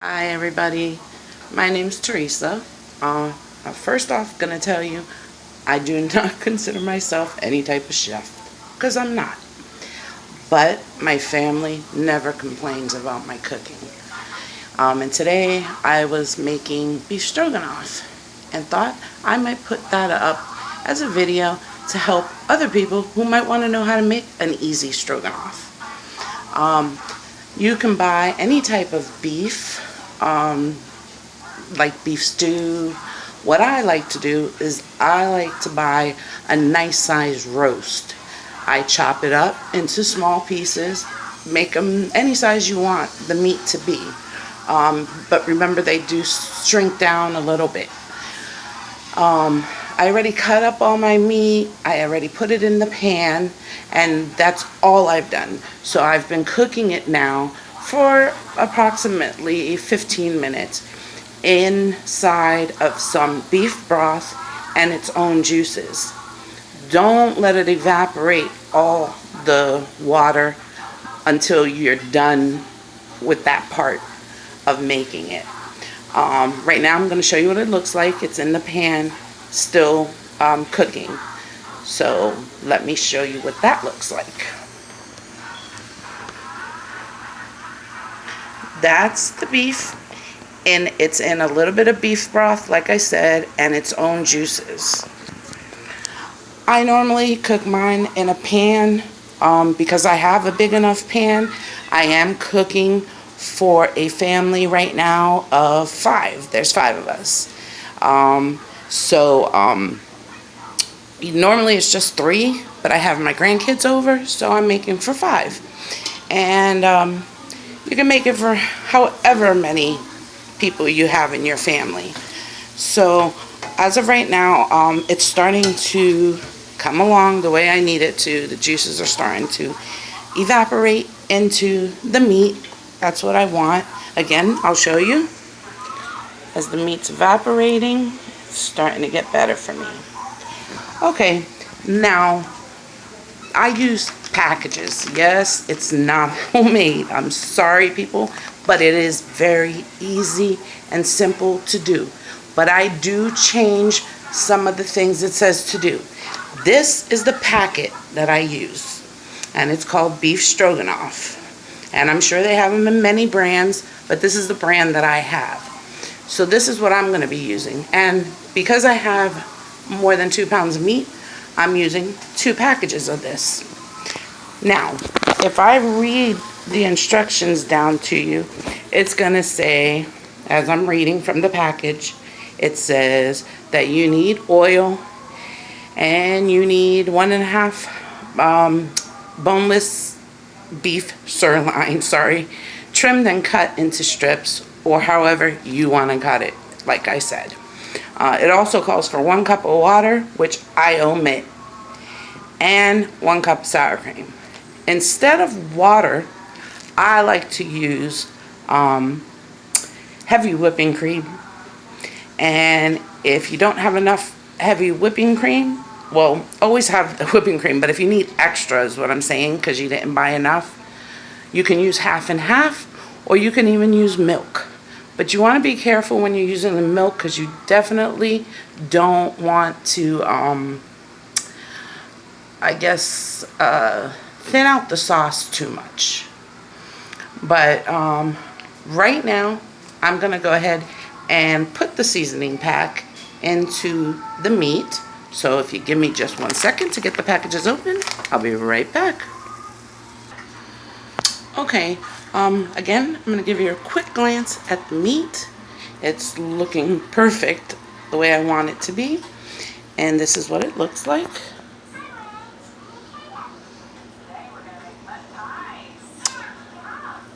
Hi everybody, my name's Teresa. I'm first off gonna tell you I do not consider myself any type of chef because I'm not. But my family never complains about my cooking. And today I was making beef stroganoff and thought I might put that up as a video to help other people who might want to know how to make an easy stroganoff. You can buy any type of beef, like beef stew. What I like to do is I like to buy a nice size roast. I chop it up into small pieces, make them any size you want the meat to be. But remember, they do shrink down a little bit. I already cut up all my meat. I already put it in the pan, and that's all I've done. So I've been cooking it now for approximately 15 minutes inside of some beef broth and its own juices. Don't let it evaporate all the water until you're done with that part of making it. Right now I'm going to show you what it looks like. It's in the pan, still cooking. So let me show you what that looks like. That's the beef, and it's in a little bit of beef broth, like I said, and its own juices. I normally cook mine in a pan because I have a big enough pan. I am cooking for a family right now of 5. There's 5 of us. Normally it's just 3, but I have my grandkids over, so I'm making for 5. And you can make it for however many people you have in your family. So as of right now, it's starting to come along the way I need it to. The juices are starting to evaporate into the meat. That's what I want. Again, I'll show you. As the meat's evaporating, it's starting to get better for me. Okay, now I use packages. Yes, it's not homemade. I'm sorry, people, but it is very easy and simple to do. But I do change some of the things it says to do. This is the packet that I use, and it's called Beef Stroganoff. And I'm sure they have them in many brands, but this is the brand that I have. So this is what I'm going to be using. And because I have more than 2 pounds of meat, I'm using 2 packages of this. Now, if I read the instructions down to you, it's going to say, as I'm reading from the package, it says that you need oil and you need 1.5 boneless beef sirloin, trimmed and cut into strips or however you want to cut it, like I said. It also calls for 1 cup of water, which I omit, and 1 cup of sour cream. Instead of water, I like to use heavy whipping cream. And if you don't have enough heavy whipping cream, well, always have the whipping cream, but if you need extra is what I'm saying because you didn't buy enough, you can use half and half, or you can even use milk. But you want to be careful when you're using the milk because you definitely don't want to, thin out the sauce too much. But right now, I'm going to go ahead and put the seasoning pack into the meat. So if you give me just 1 second to get the packages open, I'll be right back. Okay, again, I'm going to give you a quick glance at the meat. It's looking perfect the way I want it to be. And this is what it looks like.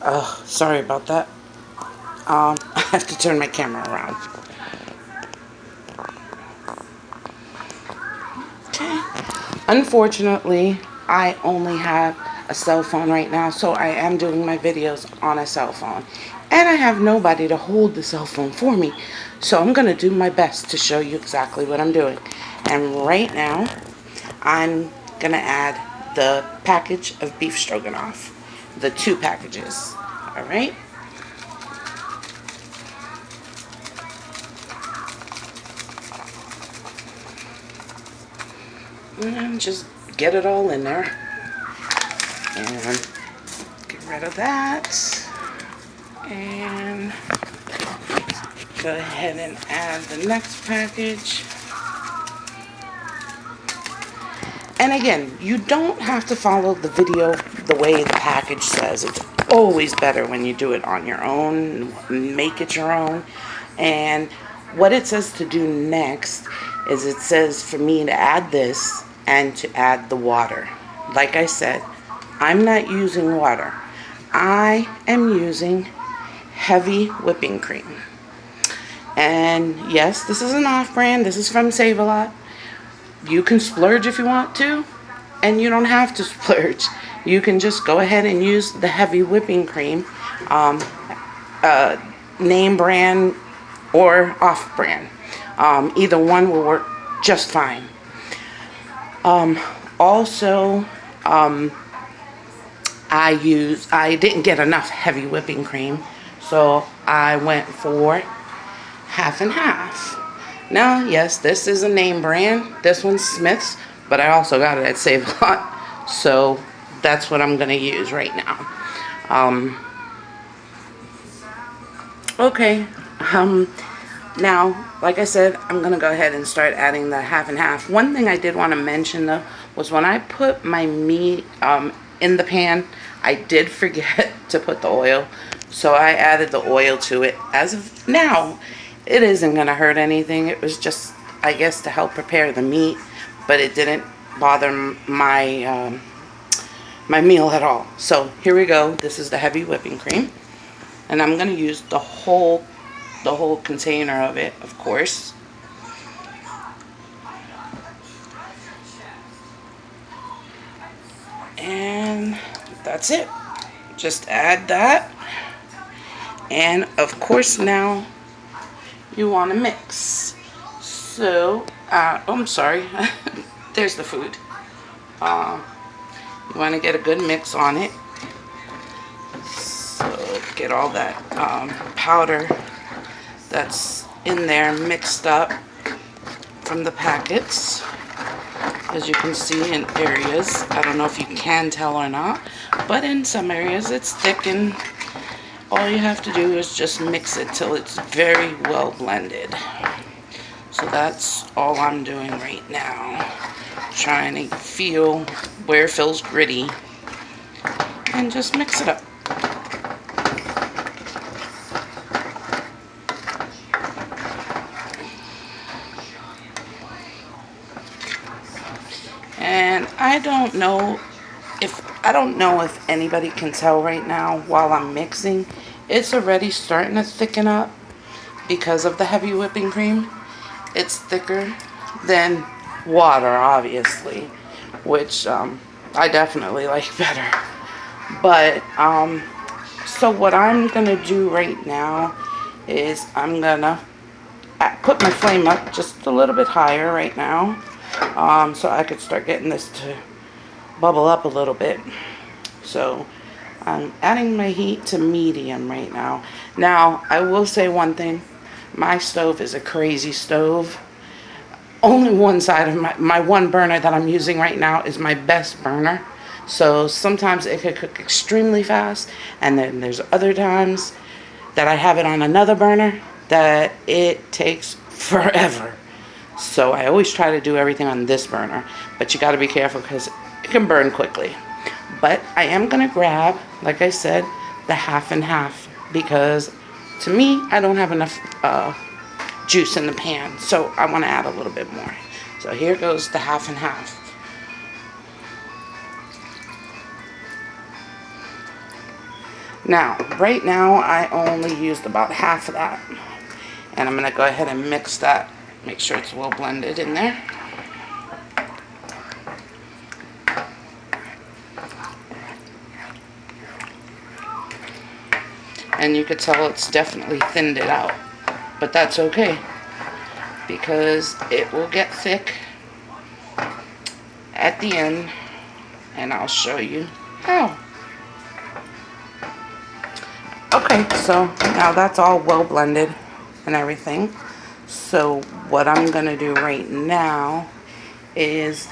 Oh, sorry about that. I have to turn my camera around. Okay. Unfortunately, I only have a cell phone right now, so I am doing my videos on a cell phone. And I have nobody to hold the cell phone for me. So I'm going to do my best to show you exactly what I'm doing. And right now, I'm going to add the package of beef stroganoff. The 2 packages. Alright? And just get it all in there. And get rid of that. And go ahead and add the next package. And again, you don't have to follow the video the way the package says. It's always better when you do it on your own, make it your own. And what it says to do next is it says for me to add this and to add the water. Like I said, I'm not using water. I am using heavy whipping cream. And yes, this is an off-brand. This is from Save-A-Lot. You can splurge if you want to, and you don't have to splurge. You can just go ahead and use the heavy whipping cream, name brand or off brand. Either one will work just fine. Also, I didn't get enough heavy whipping cream, so I went for half and half. Now, yes, this is a name brand. This one's Smith's, but I also got it at Save-A-Lot, so that's what I'm going to use right now. Okay, now, like I said, I'm going to go ahead and start adding the half and half. One thing I did want to mention, though, was when I put my meat in the pan, I did forget to put the oil, so I added the oil to it. As of now, it isn't going to hurt anything. It was just, I guess, to help prepare the meat, but it didn't bother my my meal at all. So here we go. This is the heavy whipping cream, and I'm going to use the whole container of it, of course. And that's it. Just add that, and of course now you want to mix. So, I'm sorry, there's the food. You want to get a good mix on it. So, get all that powder that's in there mixed up from the packets. As you can see in areas, I don't know if you can tell or not, but in some areas it's thick, and all you have to do is just mix it till it's very well blended. So that's all I'm doing right now. Trying to feel where it feels gritty and just mix it up. And I don't know if anybody can tell right now while I'm mixing, it's already starting to thicken up because of the heavy whipping cream. It's thicker than water, obviously, which I definitely like better. But so what I'm gonna do right now is I'm gonna put my flame up just a little bit higher right now, so I could start getting this to bubble up a little bit. So I'm adding my heat to medium right now. Now, I will say one thing. My stove is a crazy stove. Only one side of my one burner that I'm using right now is my best burner. So sometimes it could cook extremely fast, and then there's other times that I have it on another burner that it takes forever. So I always try to do everything on this burner, but you got to be careful because it can burn quickly. But I am going to grab, like I said, the half and half, because to me, I don't have enough juice in the pan, so I want to add a little bit more. So here goes the half and half. Now, right now, I only used about half of that. And I'm going to go ahead and mix that. Make sure it's well blended in there. And you could tell it's definitely thinned it out. But that's okay, because it will get thick at the end, and I'll show you how. Okay, so now that's all well blended and everything. So what I'm going to do right now is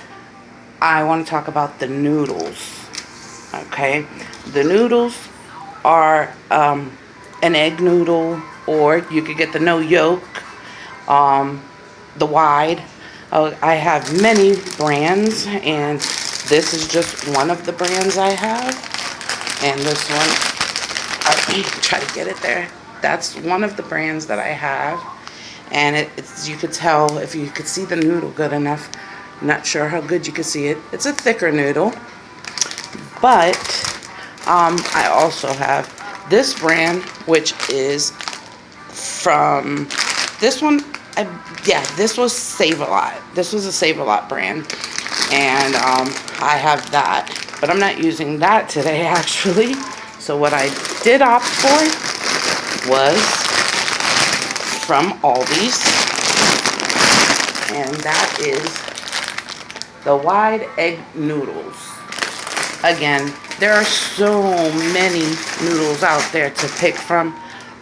I want to talk about the noodles. Okay, the noodles are an egg noodle, or you could get the no yolk, the wide. I have many brands, and this is just one of the brands I have. And this one, I try to get it there. That's one of the brands that I have. And it's, you could tell if you could see the noodle good enough. I'm not sure how good you can see it. It's a thicker noodle. But I also have this brand, which is from this one. This was Save A Lot. This was a Save A Lot brand, and I have that, but I'm not using that today actually. So what I did opt for was from Aldi's, and that is the wide egg noodles. Again, there are so many noodles out there to pick from,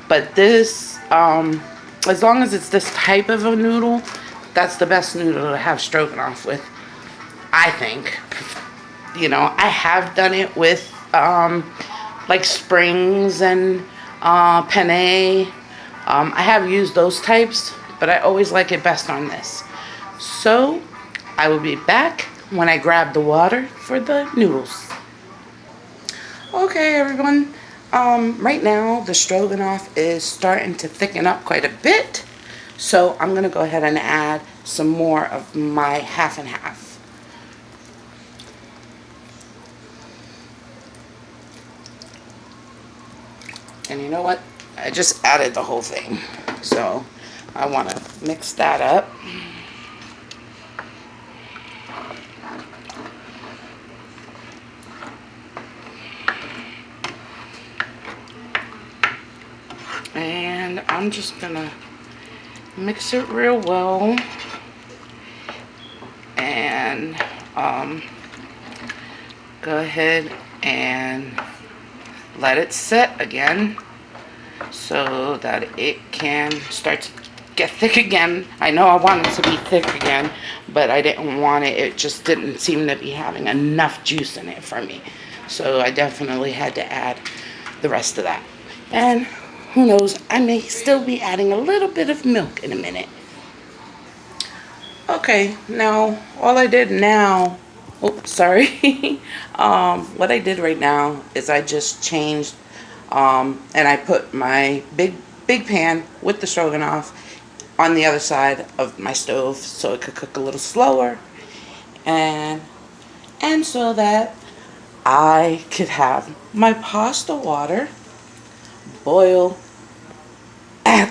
but this, as long as it's this type of a noodle, that's the best noodle to have stroganoff with, I think. You know, I have done it with like Springs and penne. I have used those types, but I always like it best on this. So I will be back when I grab the water for the noodles. Okay, everyone. Right now the stroganoff is starting to thicken up quite a bit, so I'm gonna go ahead and add some more of my half and half. And you know what? I just added the whole thing, so I want to mix that up. And I'm just gonna mix it real well, and go ahead and let it set again so that it can start to get thick again. I know I want it to be thick again, but I didn't want it. It just didn't seem to be having enough juice in it for me. So I definitely had to add the rest of that. And who knows, I may still be adding a little bit of milk in a minute. Okay, now all I did now, what I did right now is I just changed, and I put my big pan with the stroganoff on the other side of my stove so it could cook a little slower, and so that I could have my pasta water boil at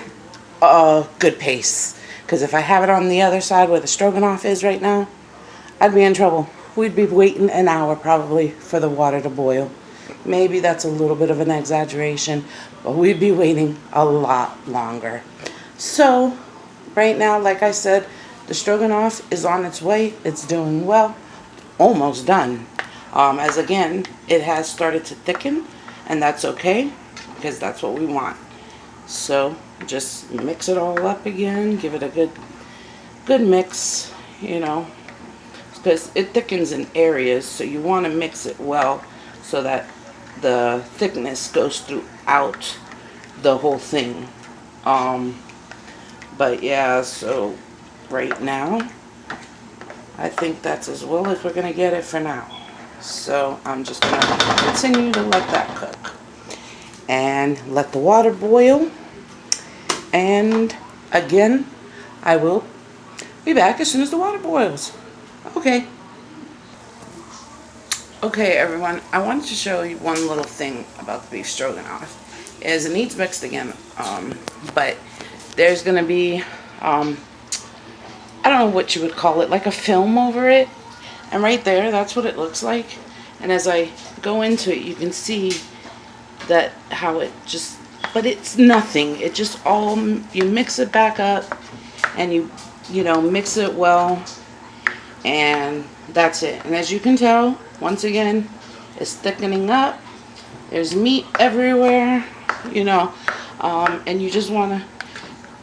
a good pace. Because if I have it on the other side where the stroganoff is right now, I'd be in trouble. We'd be waiting an hour probably for the water to boil. Maybe that's a little bit of an exaggeration, but we'd be waiting a lot longer. So right now, like I said, the stroganoff is on its way. It's doing well. Almost done. As again, it has started to thicken, and that's okay because that's what we want. So just mix it all up again, give it a good mix, you know, because it thickens in areas, so you want to mix it well so that the thickness goes throughout the whole thing. But yeah, so right now I think that's as well as we're gonna get it for now. So I'm just gonna continue to let that cook and let the water boil. And again, I will be back as soon as the water boils. Okay. Okay, everyone, I wanted to show you one little thing about the beef stroganoff. Is it needs mixed again, but there's gonna be, I don't know what you would call it, like a film over it. And right there, that's what it looks like. And as I go into it, you can see that how it just, but it's nothing. It just all, you mix it back up and you know, mix it well, and that's it. And as you can tell, once again, it's thickening up. There's meat everywhere, you know, and you just want to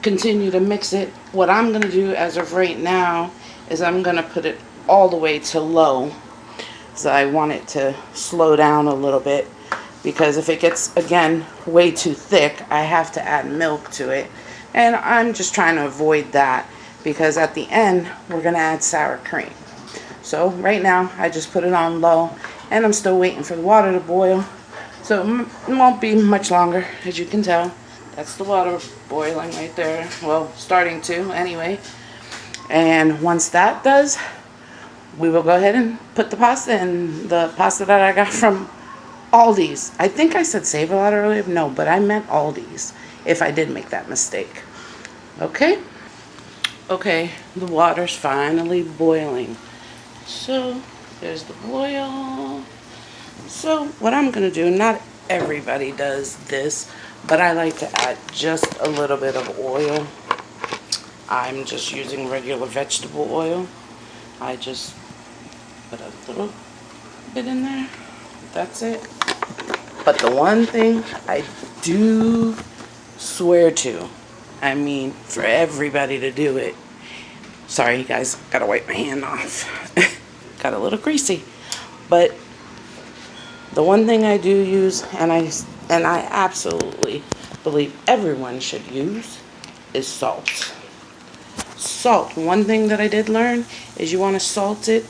continue to mix it. What I'm going to do as of right now is I'm going to put it all the way to low. So I want it to slow down a little bit, because if it gets, again, way too thick, I have to add milk to it. And I'm just trying to avoid that, because at the end, we're going to add sour cream. So right now, I just put it on low, and I'm still waiting for the water to boil. So it won't be much longer, as you can tell. That's the water boiling right there. Well, starting to anyway. And once that does, we will go ahead and put the pasta in. The pasta that I got from Aldi's. I think I said Save-A-Lot earlier. No, but I meant Aldi's, if I did make that mistake. Okay? Okay, the water's finally boiling. So, there's the boil. So, what I'm going to do, not everybody does this, but I like to add just a little bit of oil. I'm just using regular vegetable oil. I just put a little bit in there. That's it. But the one thing I do swear to, I mean, for everybody to do it. Sorry, you guys, gotta wipe my hand off. Got a little greasy. But the one thing I do use, and I absolutely believe everyone should use, is salt. Salt. One thing that I did learn is you want to salt it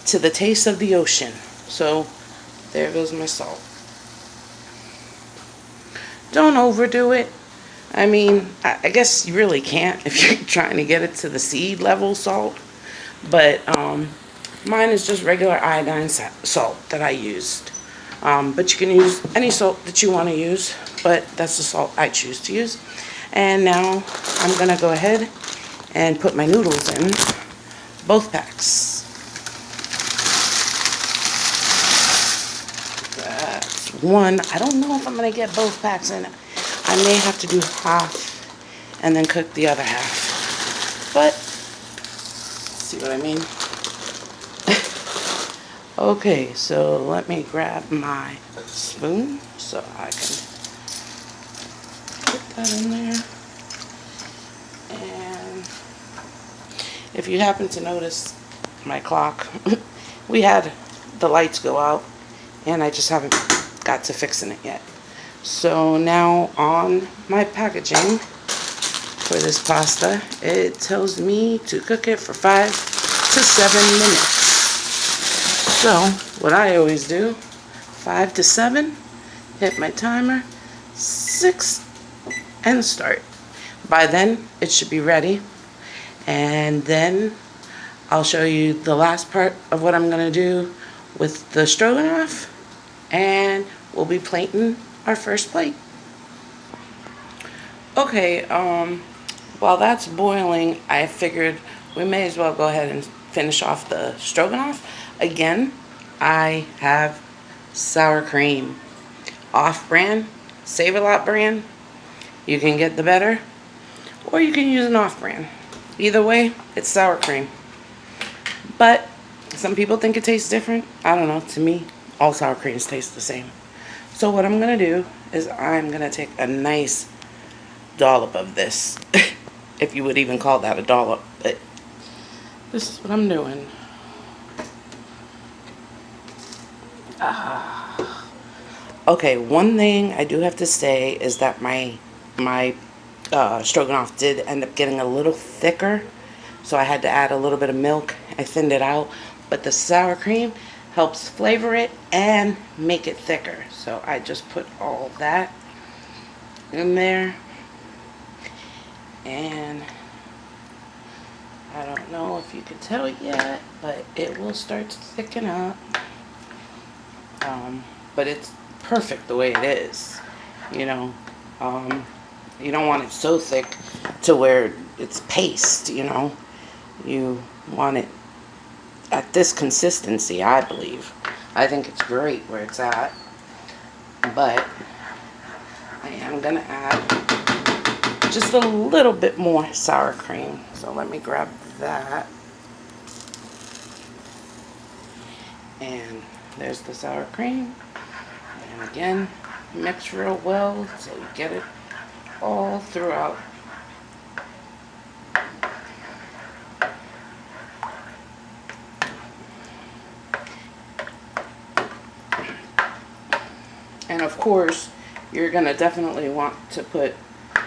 to the taste of the ocean. So there goes my salt. Don't overdo it. I mean, I guess you really can't if you're trying to get it to the seed level salt. But mine is just regular iodine salt that I used. But you can use any salt that you want to use. But that's the salt I choose to use. And now I'm going to go ahead and put my noodles in. Both packs. That's one. I don't know if I'm going to get both packs in. I may have to do half and then cook the other half. But, see what I mean? Okay, so let me grab my spoon so I can put that in there. And if you happen to notice my clock, we had the lights go out and I just haven't got to fixing it yet. So now on my packaging for this pasta, it tells me to cook it for 5 to 7 minutes. So what I always do, 5 to 7, hit my timer, 6, and start. By then, it should be ready. And then I'll show you the last part of what I'm going to do with the stroganoff. And we'll be plating our first plate. Okay, while that's boiling, I figured we may as well go ahead and finish off the stroganoff. Again, I have sour cream. Off-brand, Save-A-Lot brand. You can get the better, or you can use an off-brand. Either way, it's sour cream. But some people think it tastes different. I don't know. To me, all sour creams taste the same. So what I'm going to do is I'm going to take a nice dollop of this. If you would even call that a dollop. But this is what I'm doing. Okay, one thing I do have to say is that my stroganoff did end up getting a little thicker, so I had to add a little bit of milk. I thinned it out, but the sour cream helps flavor it and make it thicker. So I just put all that in there, and I don't know if you can tell yet, but it will start to thicken up. But it's perfect the way it is, you know. You don't want it so thick to where it's paste, you know. You want it at this consistency, I believe. I think it's great where it's at. But I am going to add just a little bit more sour cream. So let me grab that. And there's the sour cream. And again, mix real well so you get it all throughout. of course, you're going to definitely want to put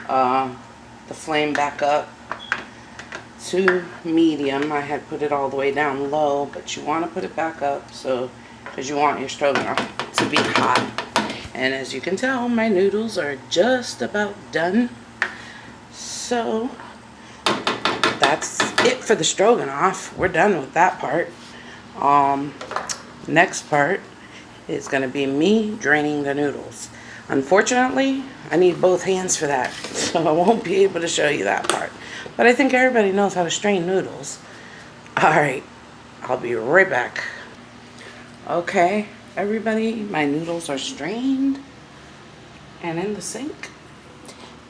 the flame back up to medium. I had put it all the way down low, but you want to put it back up because you want your stroganoff to be hot. And as you can tell, my noodles are just about done. So that's it for the stroganoff. We're done with that part. Next part is going to be me draining the noodles. Unfortunately, I need both hands for that, so I won't be able to show you that part. But I think everybody knows how to strain noodles. Alright, I'll be right back. Okay, everybody, my noodles are strained and in the sink.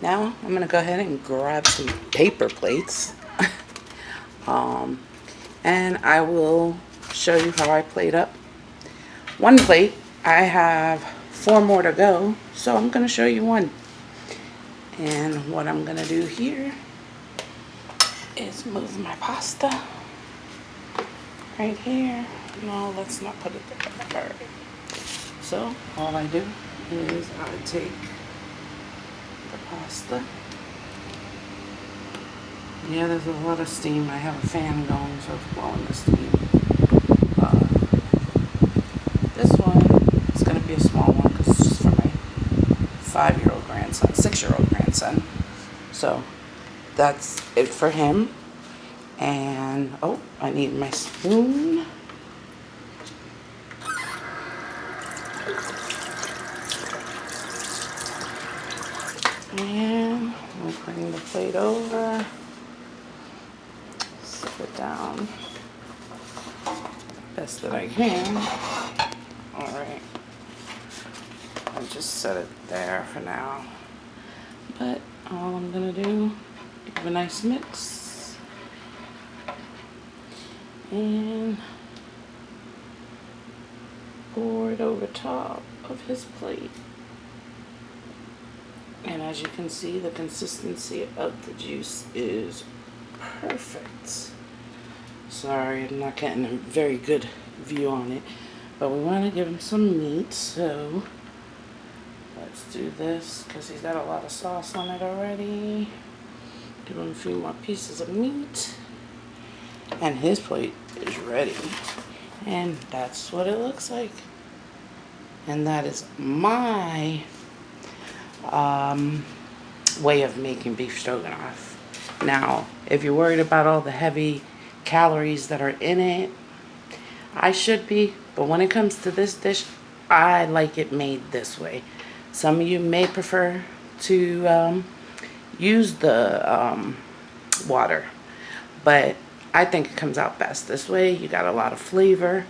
Now, I'm going to go ahead and grab some paper plates. And I will show you how I plate up. One plate, I have 4 more to go, so I'm going to show you one. And what I'm going to do here is move my pasta right here. No, let's not put it there. All right. So all I do is I take the pasta. Yeah, there's a lot of steam. I have a fan going, so it's blowing the steam. This one is going to be a small one because it's just for my 5-year-old grandson, 6-year-old grandson. So that's it for him. And oh, I need my spoon. And we'll bring the plate over. Set it down best that I can. Alright. I'll just set it there for now. But all I'm going to do, give a nice mix. And pour it over top of his plate. And as you can see, the consistency of the juice is perfect. Sorry, I'm not getting a very good view on it, but we want to give him some meat, so let's do this because he's got a lot of sauce on it already. Give him a few more pieces of meat, and his plate is ready. And that's what it looks like. And that is my way of making beef stroganoff. Now, if you're worried about all the heavy calories that are in it, I should be, but when it comes to this dish, I like it made this way. Some of you may prefer to use the water, but I think it comes out best this way. You got a lot of flavor.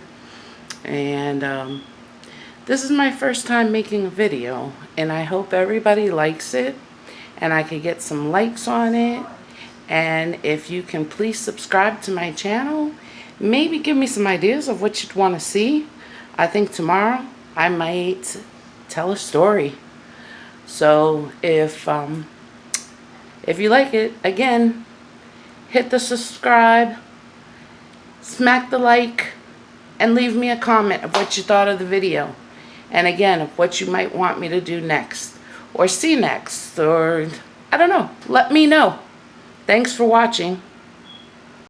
And this is my first time making a video, and I hope everybody likes it and I can get some likes on it. And if you can please subscribe to my channel, maybe give me some ideas of what you'd want to see. I think tomorrow I might tell a story. So if you like it, again, hit the subscribe, smack the like, and leave me a comment of what you thought of the video. And again, of what you might want me to do next, or see next, or I don't know. Let me know. Thanks for watching.